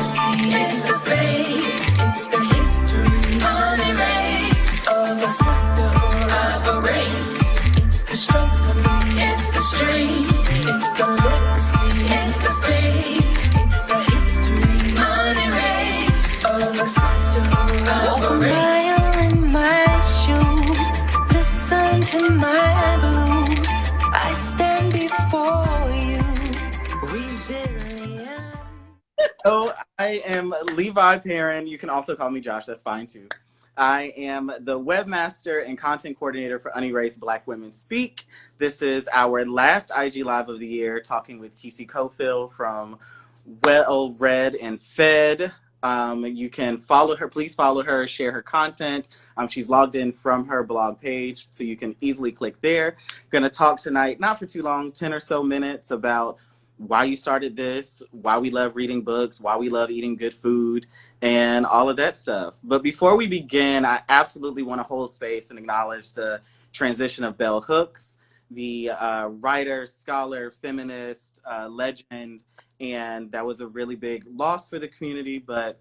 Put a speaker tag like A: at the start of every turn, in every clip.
A: legacy, it's the faith, it's the history, unerased, of a sisterhood, of a race. It's the strength of me, it's the strength, it's the legacy, it's the faith, it's the history, unerased, of a sisterhood, of a race. In my shoes, listen to my blues. I stand before you, resilient.
B: So I am Levi Perrin. You can also call me Josh. That's fine too. I am the webmaster and content coordinator for Unerased Black Women Speak. This is our last IG Live of the year, talking with Kici Cofield from WellReadandFed. You can follow her. Please follow her, share her content. She's logged in from her blog page, so you can easily click there. Going to talk tonight, not for too long, 10 or so minutes, about why you started this, why we love reading books, why we love eating good food, and all of that stuff. But before we begin, I absolutely want to hold space and acknowledge the transition of Bell Hooks, the writer, scholar, feminist, legend, and that was a really big loss for the community, but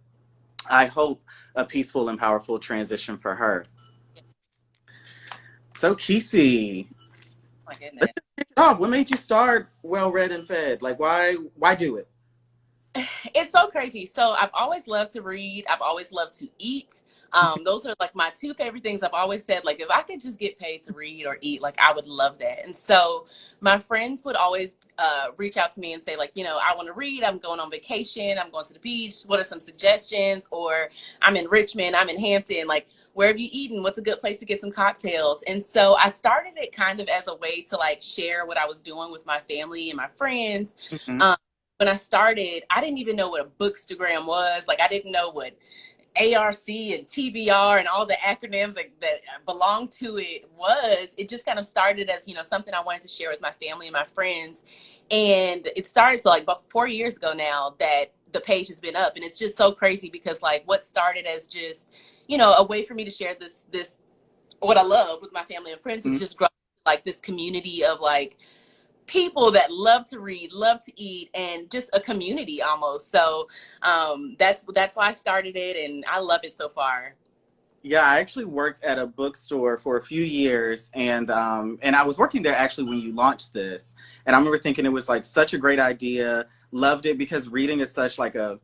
B: I hope a peaceful and powerful transition for her. So Kici,
C: My goodness.
B: let's kick it off. What made you start Well Read and Fed? Like, why do it?
C: It's so crazy. So I've always loved to read. I've always loved to eat. Those are like my two favorite things. I've always said, like, if I could just get paid to read or eat, like, I would love that. And so my friends would always reach out to me and say, like, you know, I want to read. I'm going on vacation. I'm going to the beach. What are some suggestions? Or I'm in Richmond. I'm in Hampton. Like, where have you eaten? What's a good place to get some cocktails? And so I started it kind of as a way to, like, share what I was doing with my family and my friends.
B: Mm-hmm.
C: When I started, I didn't even know what a bookstagram was. Like, I didn't know what ARC and TBR and all the acronyms that belong to it was. It just kind of started as, you know, something I wanted to share with my family and my friends. And it started, so like about 4 years ago now that the page has been up. And it's just so crazy because, like, what started as just, you know, a way for me to share this what I love with my family and friends,
B: Mm-hmm.
C: is just grown like this community of, like, people that love to read, love to eat, and just a community almost. So that's why I started it, and I love it so far.
B: Yeah, I actually worked at a bookstore for a few years, and I was working there actually when you launched this, and I remember thinking it was like such a great idea. Loved it because reading is such like a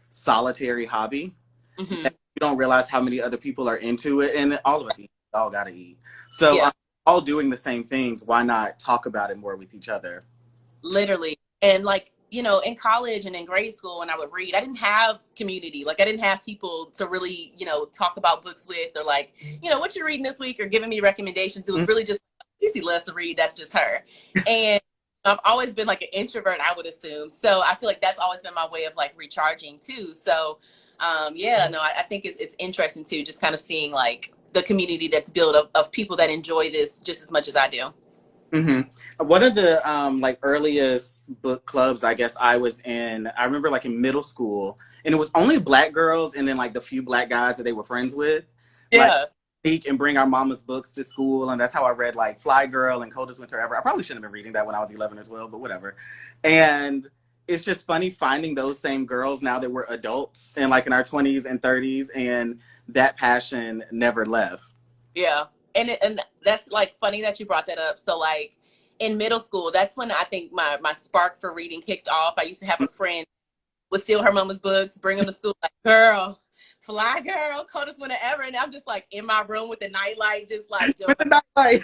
B: solitary hobby.
C: Mm-hmm.
B: That you don't realize how many other people are into it, and all of us eat. We all gotta eat. So
C: Yeah.
B: all doing the same things. Why not talk about it more with each other?
C: Literally. And, like, you know, in college and in grade school when I would read, I didn't have community. Like, I didn't have people to really, you know, talk about books with, or like, you know, what you're reading this week, or giving me recommendations. It was really just, Lucy loves to read. That's just her. And I've always been like an introvert, I would assume. So I feel like that's always been my way of, like, recharging too. So yeah, no, I think it's interesting too, just kind of seeing, like, the community that's built of people that enjoy this just as much as I do.
B: Mm-hmm. One of the like earliest book clubs I guess I was in, I remember like in middle school, and it was only Black girls and then like the few Black guys that they were friends with.
C: Yeah.
B: Like, speak and bring our mama's books to school, and that's how I read like Fly Girl and Coldest Winter Ever. I probably shouldn't have been reading that when I was 11 or 12, but whatever. And it's just funny finding those same girls now that we're adults and like in our 20s and 30s, and that passion never left.
C: Yeah. And that's, like, funny that you brought that up. So, like, in middle school, that's when I think my spark for reading kicked off. I used to have a friend would steal her mama's books, bring them to school, like, girl, Fly Girl, Coldest Winter Ever. And I'm just, like, in my room with the nightlight, just like,
B: With the nightlight.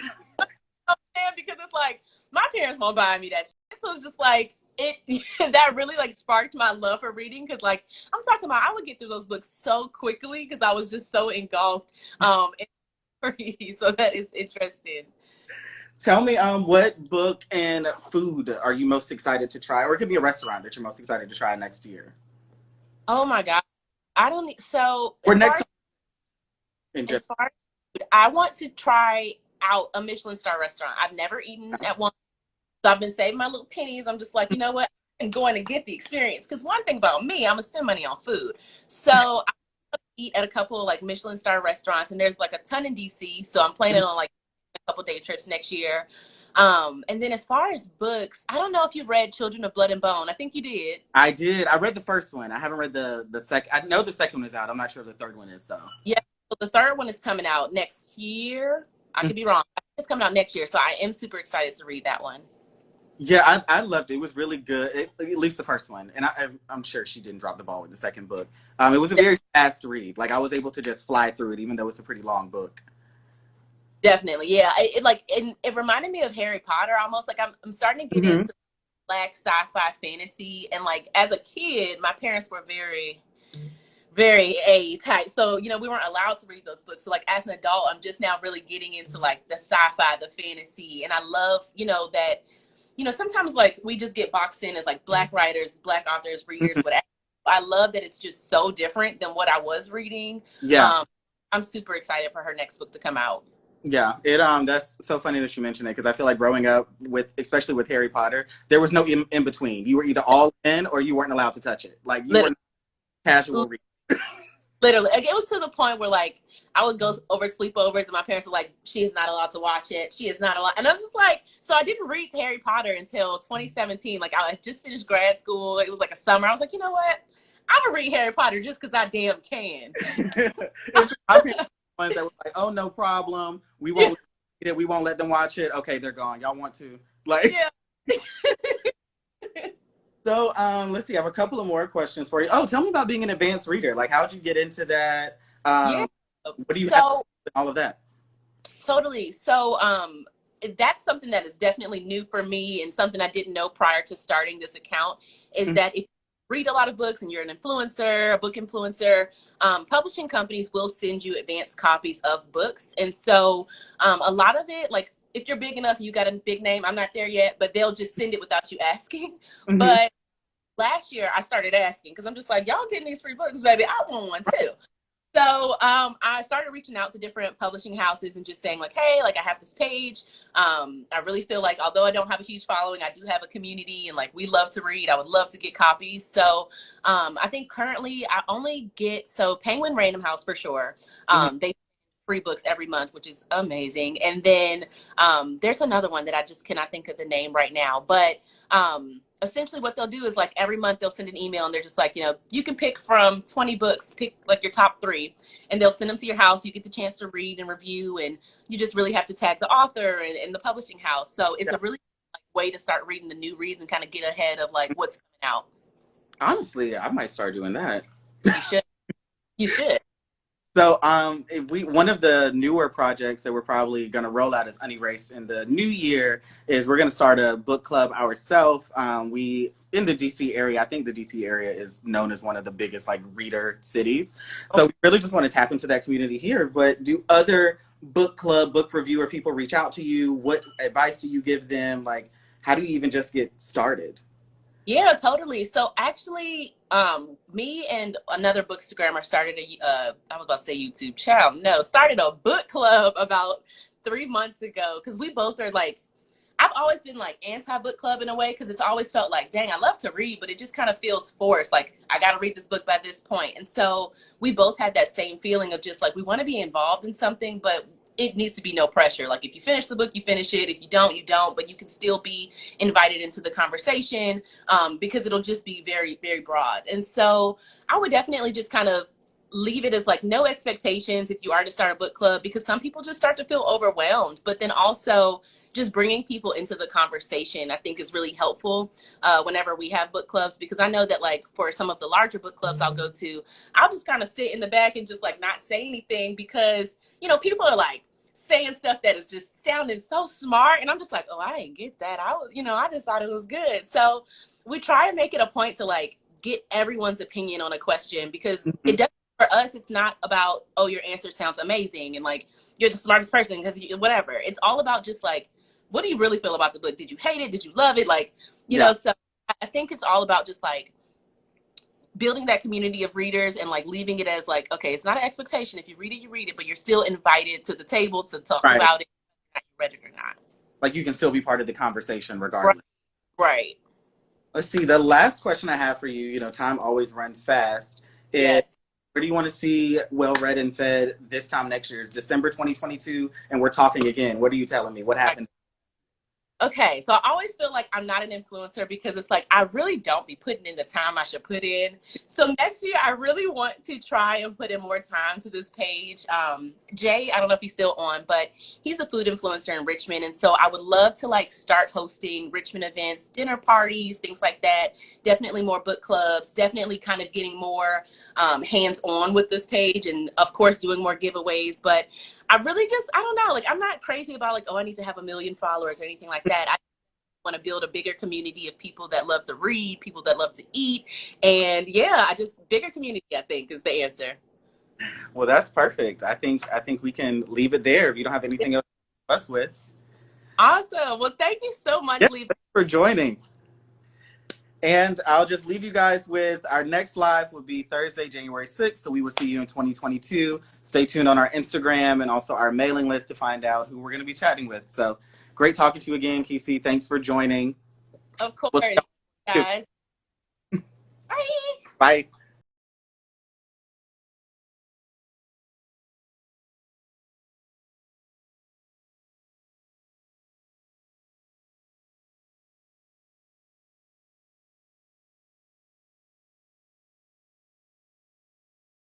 C: because it's like, my parents won't buy me that shit. So it's just like, that really, like, sparked my love for reading. Because, like, I'm talking about, I would get through those books so quickly because I was just so engulfed in so that is interesting.
B: Tell me, what book and food are you most excited to try? Or it could be a restaurant that you're most excited to try next year.
C: Oh my God. I don't, so
B: Or
C: as
B: next
C: far
B: time.
C: as far as food, I want to try out a Michelin star restaurant. I've never eaten at one. So I've been saving my little pennies. I'm just like, you know what? I'm going to get the experience. Because one thing about me, I'm going to spend money on food. So eat at a couple of, like, Michelin star restaurants, and there's like a ton in DC, so I'm planning on, like, a couple day trips next year. And then as far as books, I don't know if you read Children of Blood and Bone. I think you did.
B: I did. I read the first one. I haven't read the second. I know the second one is out. I'm not sure if the third one is though.
C: Yeah. So the third one is coming out next year. I could be wrong. It's coming out next year, so I am super excited to read that one.
B: Yeah, I loved it. It was really good, at least the first one. And I'm sure she didn't drop the ball with the second book. It was a very fast read. Like, I was able to just fly through it, even though it's a pretty long book.
C: Definitely, yeah. It reminded me of Harry Potter almost. Like I'm starting to get into Black sci-fi fantasy, and like as a kid, my parents were very, very A type. So we weren't allowed to read those books. So like as an adult, I'm just now really getting into like the sci-fi, the fantasy, and I love that. Sometimes like we just get boxed in as like Black writers, Black authors, readers, whatever. I love that it's just so different than what I was reading.
B: Yeah.
C: I'm super excited for her next book to come out.
B: Yeah, that's so funny that you mentioned it, because I feel like growing up especially with Harry Potter, there was no in between. You were either all in or you weren't allowed to touch it. Like you were casual reading.
C: Literally, like, it was to the point where like I would go over sleepovers and my parents were like, "She is not allowed to watch it. She is not allowed." And I was just like, so I didn't read Harry Potter until 2017. Like I had just finished grad school. It was like a summer. I was like, you know what? I'm gonna read Harry Potter just because I damn can.
B: Ones that were like, "Oh, no problem. We won't read it. We won't let them watch it. Okay, they're gone. Y'all want to?" Like, yeah. So, let's see. I have a couple of more questions for you. Oh, tell me about being an advanced reader. Like, how'd you get into that? What do you have with all of that?
C: Totally. So, that's something that is definitely new for me, and something I didn't know prior to starting this account is that if you read a lot of books and you're an influencer, a book influencer, publishing companies will send you advanced copies of books. And so a lot of it, like if you're big enough, you got a big name. I'm not there yet, but they'll just send it without you asking. But last year I started asking because I'm just like, y'all getting these free books, baby. I want one too. So I started reaching out to different publishing houses and just saying like, hey, like I have this page. I really feel like although I don't have a huge following, I do have a community and like we love to read. I would love to get copies. So I think currently I only get, so Penguin Random House for sure. They free books every month, which is amazing. And then there's another one that I just cannot think of the name right now. But essentially what they'll do is like every month they'll send an email and they're just like, you can pick from 20 books, pick like your top 3, and they'll send them to your house. You get the chance to read and review, and you just really have to tag the author and the publishing house. So it's a really way to start reading the new reads and kind of get ahead of like what's coming out.
B: Honestly, I might start doing that.
C: You should.
B: So one of the newer projects that we're probably going to roll out as Unerased in the new year is we're going to start a book club ourselves. We in the DC area, I think the DC area is known as one of the biggest like reader cities. So we really just want to tap into that community here. But do other book club, book reviewer people reach out to you? What advice do you give them? Like, how do you even just get started?
C: Yeah, totally. So actually, me and another bookstagrammer started I was about to say YouTube channel. No, started a book club about 3 months ago because we both are like, I've always been like anti-book club in a way because it's always felt like, dang, I love to read, but it just kind of feels forced. Like I got to read this book by this point. And so we both had that same feeling of just like, we want to be involved in something, but it needs to be no pressure. Like if you finish the book, you finish it. If you don't, you don't, but you can still be invited into the conversation because it'll just be very, very broad. And so I would definitely just kind of leave it as like no expectations if you are to start a book club, because some people just start to feel overwhelmed. But then also just bringing people into the conversation, I think is really helpful whenever we have book clubs, because I know that like for some of the larger book clubs I'll go to, I'll just kind of sit in the back and just like not say anything because, people are like saying stuff that is just sounding so smart. And I'm just like, oh, I didn't get that. I just thought it was good. So we try and make it a point to like get everyone's opinion on a question, because it doesn't, for us, it's not about, oh, your answer sounds amazing and like you're the smartest person because whatever. It's all about just like, what do you really feel about the book? Did you hate it? Did you love it? Like, so I think it's all about just like building that community of readers and like leaving it as like, okay, it's not an expectation. If you read it, but you're still invited to the table to talk about it, whether you read it or not.
B: Like you can still be part of the conversation regardless.
C: Right.
B: Let's see. The last question I have for you, time always runs fast.
C: Yes.
B: Where do you want to see Well Read and Fed this time next year? It's December 2022, and we're talking again. What are you telling me? What happened?
C: Okay, so I always feel like I'm not an influencer because it's like I really don't be putting in the time I should put in. So next year, I really want to try and put in more time to this page. Jay, I don't know if he's still on, but he's a food influencer in Richmond, and so I would love to like start hosting Richmond events, dinner parties, things like that. Definitely more book clubs. Definitely kind of getting more hands on with this page, and of course doing more giveaways. But I really just, I don't know, like I'm not crazy about like, oh, I need to have 1 million followers or anything like that. I want to build a bigger community of people that love to read, people that love to eat. And yeah, I just, bigger community, I think, is the answer.
B: Well, that's perfect. I think we can leave it there if you don't have anything else to us with.
C: Awesome. Well, thank you so much,
B: Yeah,
C: Lee.
B: thanks for joining. And I'll just leave you guys with our next live will be Thursday, January 6th. So we will see you in 2022. Stay tuned on our Instagram and also our mailing list to find out who we're going to be chatting with. So great talking to you again, Kici. Thanks for joining.
C: Of course,
B: We'll
C: guys. Bye.
B: Bye.